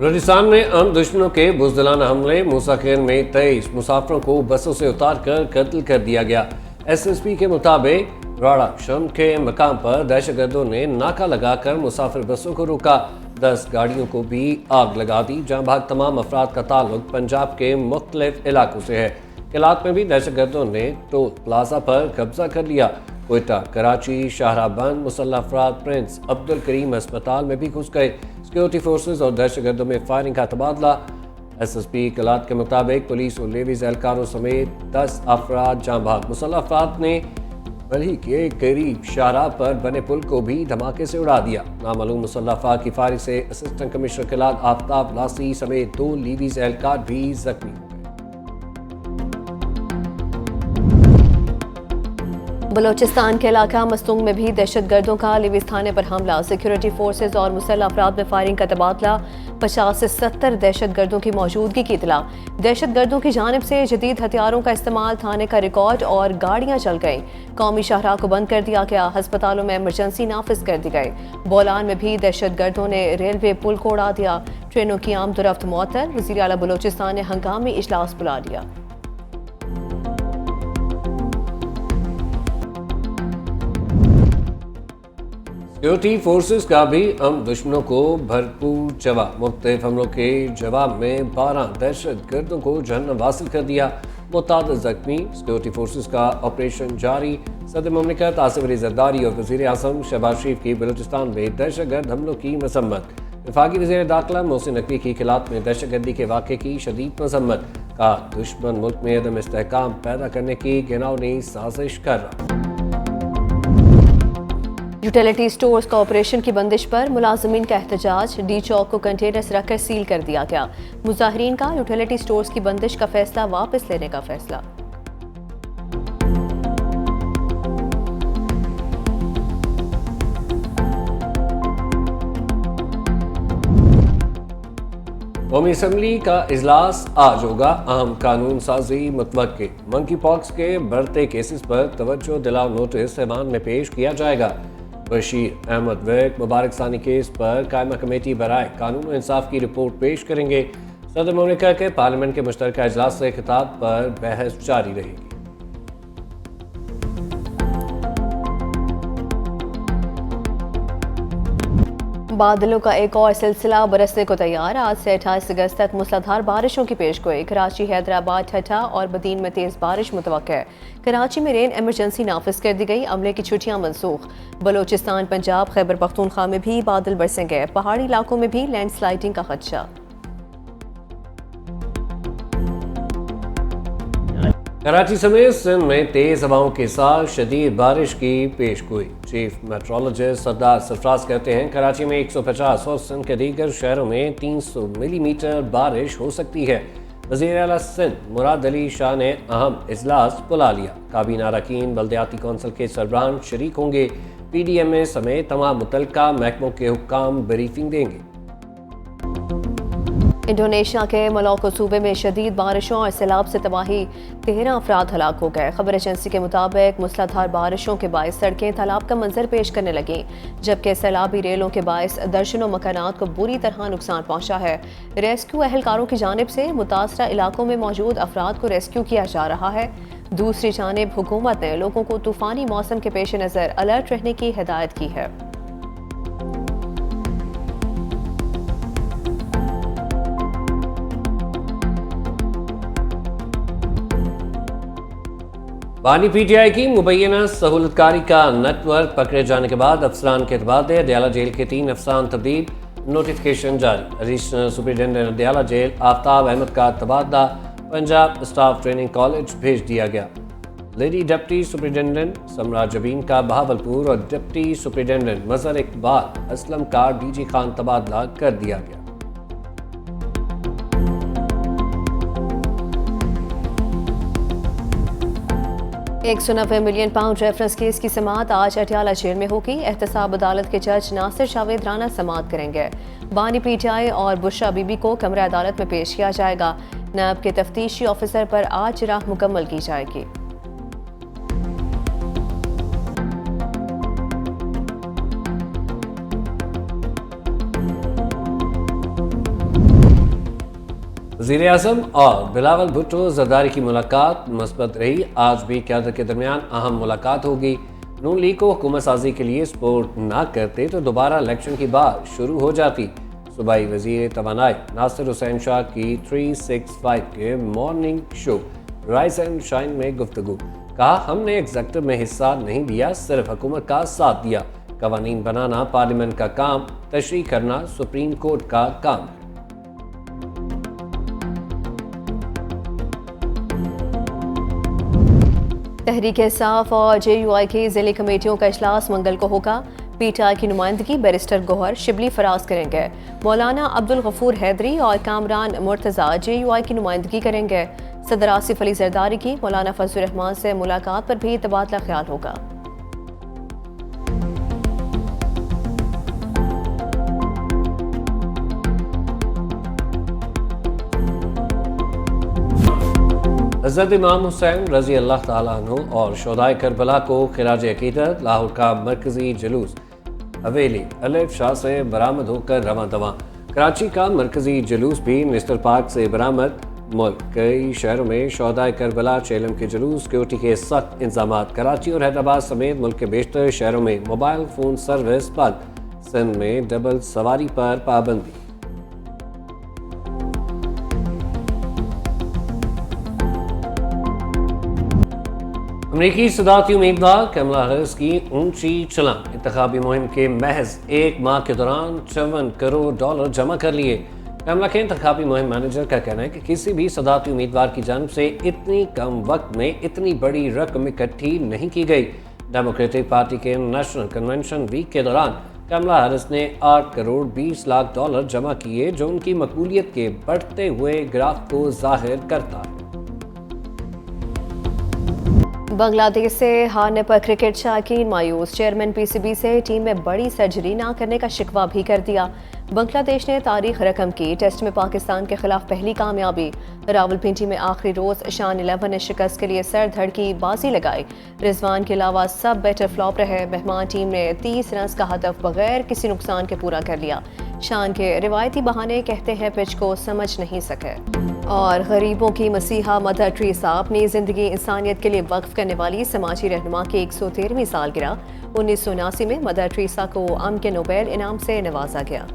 बलूचिस्तान में अमन दुश्मनों के बुज़दिलाना हमले। मूसा खैर में 23 मुसाफिरों को बसों से उतार कर कत्ल कर दिया गया। SSP के मुताबिक राड़ा शम के मकाम पर दहशतगर्दों ने नाका लगाकर मुसाफिर बसों को रोका। 10 गाड़ियों को भी आग लगा दी। जहां भाग तमाम अफराद का ताल्लुक पंजाब के मुख्तलिफ इलाकों से है। किलात में भी दहशतगर्दों ने टोल प्लाजा पर कब्जा कर लिया। कोयटा, कराची, शाहराबंद मुसल्लह अफराद प्रिंस अब्दुल करीम अस्पताल में भी घुस गए। सिक्योरिटी फोर्सेज और दहशतगर्दों में फायरिंग का तबादला। SSP किलात के मुताबिक पुलिस और लेवीज एहलकारों समेत 10 अफराद जाँ भाग। मुसल्लह अफराद ने बल्ही के करीब शाहराह पर बने पुल को भी धमाके से उड़ा दिया। नामालूम मुसल्लह अफराद की फायरिंग से असिस्टेंट कमिश्नर किलात आफ्ताब लासी समेत 2 लेवीज एहलकार भी जख्मी हुए। बलूचिस्तान के इलाका मस्तूंग में भी दहशतगर्दों का लेवीज थाने पर हमला। सिक्योरिटी फोर्सेज और मुसल्लह अफराद में फायरिंग का तबादला। 50 से 70 दहशतगर्दों की मौजूदगी की इतला। दहशतगर्दों की जानिब से जदीद हथियारों का इस्तेमाल, थाने का रिकॉर्ड और गाड़ियां चल गईं। कौमी शाहराह को बंद कर दिया गया। अस्पतालों में इमरजेंसी नाफिज कर दी गई। बोलान में भी दहशतगर्दों ने रेलवे पुल को उड़ा दिया। ट्रेनों की आमदोरफ्त मुअत्तल। वज़ीर आला बलूचिस्तान ने हंगामी इजलास बुला लिया। सिक्योरिटी फोर्सेस का भी हम दुश्मनों को भरपूर जवाब। मुख्तलिफ हमलों के जवाब में 12 दहशतगर्दों को जहन्नम वासिल कर दिया। मुताद जख्मी। सिक्योरिटी फोर्सेस का ऑपरेशन जारी। सदर मुमलिकत आसिफ अली जरदारी और वज़ीर आज़म शहबाज शरीफ की बलूचिस्तान में दहशतगर्द हमलों की मसम्मत। वफाकी वज़ीर दाखिला मोहसिन नकवी की खिलाफ में दहशतगर्दी के वाक़े की शदीद मसम्मत। कहा दुश्मन मुल्क में अदम इस्तेहकाम पैदा करने की घिनौनी साजिश कर रहा। यूटिलिटी स्टोर्स कॉरपोरेशन की बंदिश पर मुलाजमीन का एहतजाज। डी चौक को कंटेनर्स रखकर सील कर दिया गया। मुजाहिरीन का यूटिलिटी स्टोर्स की बंदिश का फैसला वापस लेने का फैसला। कौमी असम्बली का इजलास आज होगा। अहम कानून साजी मुतवक्के। मंकी पॉक्स के बढ़ते केसेस पर तवज्जो दिलाओ नोटिस ऐवान में पेश किया जाएगा। बशीर अहमद विक मुबारक सानी केस पर कायमा कमेटी बराए कानून और इंसाफ की रिपोर्ट पेश करेंगे। सदर मुमलिकत के पार्लियामेंट के मुश्तरका इजलास से खिताब पर बहस जारी रहेगी। बादलों का एक और सिलसिला बरसने को तैयार। आज से 28 अगस्त तक मूसलाधार बारिशों की पेशगोई। कराची, हैदराबाद, ठट्ठा और बदीन में तेज बारिश मुतवक्के है। कराची में रेन इमरजेंसी नाफिज कर दी गई। अमले की छुट्टियां मनसूख। बलूचिस्तान, पंजाब, खैबर पख्तूनख्वा में भी बादल बरसेंगे। पहाड़ी इलाकों में भी लैंडस्लाइडिंग का खदशा। कराची समेत सिंध में तेज हवाओं के साथ शदीद बारिश की पेशगोई। चीफ मेट्रोलॉजिस्ट सरदार सरफराज कहते हैं कराची में 150 और सिंध के दीगर शहरों में 300 मिलीमीटर बारिश हो सकती है। वज़ीर आला सिंध मुराद अली शाह ने अहम इजलास बुला लिया। काबीना अरकान बल्दियाती कौंसिल के सरबराह शरीक होंगे। PDMA समेत तमाम मुतल्लिका महकमों के हुक्काम ब्रीफिंग देंगे। इंडोनेशिया के मलोक्को सूबे में शदीद बारिशों और सैलाब से तबाही। 13 अफराद हलाक हो गए। खबर एजेंसी के मुताबिक मूसलाधार बारिशों के बायस सड़कें तालाब का मंजर पेश करने लगीं, जबकि सैलाबी रेलों के बायस दर्जनों मकानात को बुरी तरह नुकसान पहुंचा है। रेस्क्यू अहलकारों की जानिब से मुतासरा इलाकों में मौजूद अफराद को रेस्क्यू किया जा रहा है। दूसरी जानिब हुकूमत ने लोगों को तूफानी मौसम के पेश नज़र अलर्ट रहने की हिदायत की है। बानी PTI की मुबैना सहूलतकारी का नेटवर्क पकड़े जाने के बाद अफसरान के तबादले। अडयाला जेल के 3 अफसरान तब्दील। नोटिफिकेशन जारी। Additional superintendent Adiala jail Aftab Ahmed का तबादला पंजाब स्टाफ ट्रेनिंग कॉलेज भेज दिया गया। Lady deputy superintendent Samra Jabeen का बहावलपुर और डिप्टी सुपरिटेंडेंट मजहर इकबाल असलम का DG खान तबादला कर दिया गया। 190 मिलियन पाउंड रेफरेंस केस की समाअत आज अडयाला जेल में होगी। एहतसाब अदालत के जज नासिर जावेद राना समाअत करेंगे। बानी PTI और बुशरा बीबी को कमरा अदालत में पेश किया जाएगा। नायब के तफ्तीशी ऑफिसर पर आज राह मुकम्मल की जाएगी। वज़ीर आज़म और बिलावल भुट्टो जरदारी की मुलाकात मस्बत रही। आज भी क़यादत के दरमियान अहम मुलाकात होगी। नून लीग को हुकूमत साजी के लिए सपोर्ट ना करते तो दोबारा इलेक्शन की बात शुरू हो जाती। सूबाई वज़ीर तवानाई नासिर हुसैन शाह की 365 के morning show rise and shine में गुफ्तगू। कहा, हमने एग्जेक्टिव में हिस्सा नहीं लिया, सिर्फ हुकूमत का साथ दिया। कवानीन बनाना पार्लियामेंट का काम, तशरीह करना सुप्रीम कोर्ट का काम। तहरीक इंसाफ और JUI की ज़िली कमेटियों का इजलास मंगल को होगा। PTI की नुमाइंदगी बैरिस्टर गौहर शिबली फराज करेंगे। मौलाना अब्दुल गफूर हैदरी और कामरान मुर्तज़ा JUI की नुमाइंदगी करेंगे। सदर आसिफ अली जरदारी की मौलाना फजलुर रहमान से मुलाकात पर भी तबादला ख्याल होगा। हज़रत इमाम हुसैन रज़ी अल्लाह ताला अन्हु और शोहदाए करबला को खिराज अक़ीदत लाहौर का मरकज़ी जुलूस हवेली अलिफ शाह से बरामद होकर रवां दवां। कराची का मरकज़ी जुलूस भी मिस्टर पार्क से बरामद। मुल्क कई शहरों में शोहदाए करबला चेलम के जुलूस सिक्योरिटी के सख्त इंतजामात। कराची और हैदराबाद समेत मुल्क के बेशतर शहरों में मोबाइल फ़ोन सर्विस बंद। सिंध में डबल सवारी पर पाबंदी। अमरीकी सदारती उम्मीदवार कमला हैरिस की ऊंची छलांग। इंतखाबी मुहिम के महज एक माह के दौरान $54 करोड़ जमा कर लिए। कमला के इंतखाबी मुहिम मैनेजर का कहना है कि किसी भी सदारती उम्मीदवार की जानिब से इतनी कम वक्त में इतनी बड़ी रकम इकट्ठी नहीं की गई। डेमोक्रेटिक पार्टी के नेशनल कन्वेंशन वीक के दौरान कमला हैरिस ने $8 करोड़ 20 लाख जमा किए, जो उनकी मकबूलियत के बढ़ते हुए ग्राफ को जाहिर करता है। बांग्लादेश से हारने पर क्रिकेट शौकीन मायूस। चेयरमैन PCB से टीम में बड़ी सर्जरी ना करने का शिकवा भी कर दिया। बांग्लादेश ने तारीख रकम की। टेस्ट में पाकिस्तान के खिलाफ पहली कामयाबी। रावलपिंडी में आखिरी रोज शान 11 ने शिकस्त के लिए सर धड़ की बाजी लगाई। रिजवान के अलावा सब बैटर फ्लॉप रहे। मेहमान टीम ने 30 रन का हदफ बगैर किसी नुकसान के पूरा कर लिया। शान के रिवायती बहाने कहते हैं पिच को समझ नहीं सके। और गरीबों की मसीहा मदर टेरेसा अपनी ज़िंदगी इंसानियत के लिए वक्फ करने वाली समाजी रहनुमा की 113वीं सालगिरह। 1979 में मदर टेरेसा को अमन के नोबेल इनाम से नवाजा गया।